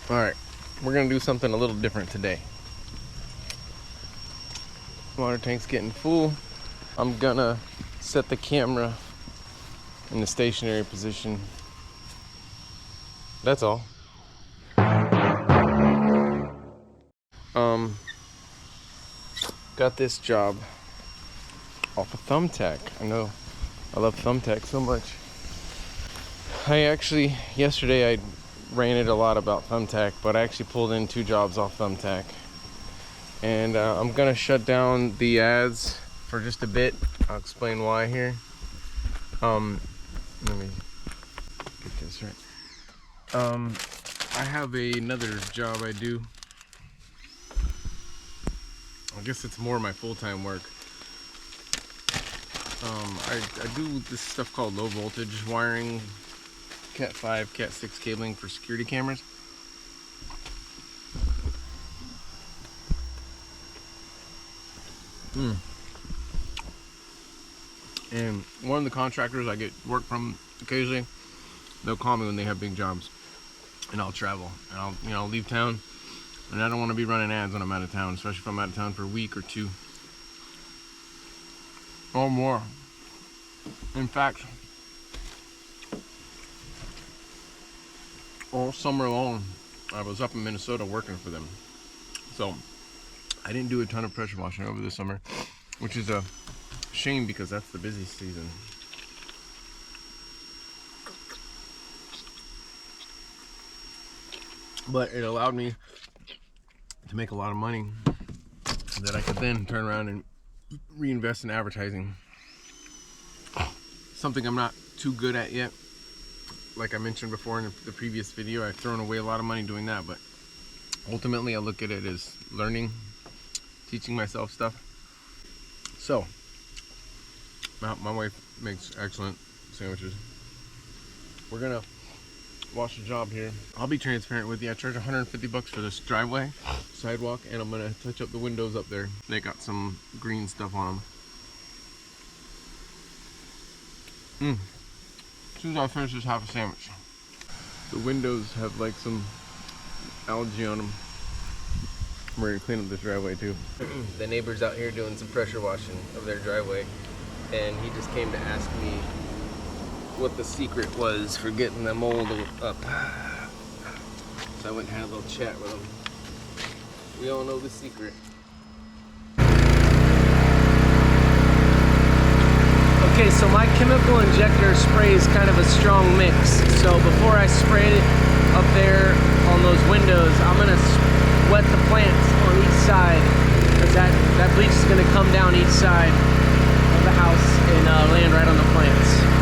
All right, we're gonna do something a little different today. Water tank's getting full. I'm gonna set the camera in the stationary position. That's all. Got this job off of Thumbtack. I know, I love Thumbtack so much. Yesterday I ranted a lot about Thumbtack, but I actually pulled in 2 jobs off Thumbtack. And I'm gonna shut down the ads for just a bit. I'll explain why here. Let me get this right. I have another job I do. I guess it's more my full-time work. I do this stuff called low voltage wiring, Cat 5, Cat 6 cabling for security cameras. And one of the contractors I get work from occasionally, they'll call me when they have big jobs, and I'll travel, and I'll leave town, and I don't want to be running ads when I'm out of town, especially if I'm out of town for a week or 2 or more. In fact, all summer long I was up in Minnesota working for them, so I didn't do a ton of pressure washing over the summer, which is a shame because that's the busy season. But it allowed me to make a lot of money that I could then turn around and reinvest in advertising. Something I'm not too good at yet. Like I mentioned before in the previous video, I've thrown away a lot of money doing that, but ultimately I look at it as learning, teaching myself stuff. So, my wife makes excellent sandwiches. We're gonna watch the job here. I'll be transparent with you. I charge $150 for this driveway, sidewalk, and I'm gonna touch up the windows up there. They got some green stuff on them. As soon as I finish this half a sandwich. The windows have like some algae on them. I'm ready to clean up this driveway too. The neighbor's out here doing some pressure washing of their driveway, and he just came to ask me what the secret was for getting the mold up. So I went and had a little chat with him. We all know the secret. Okay, so my chemical injector sprays kind of a strong mix. So before I spray it up there on those windows, I'm gonna wet the plants on each side, because that bleach is gonna come down each side of the house and land right on the plants.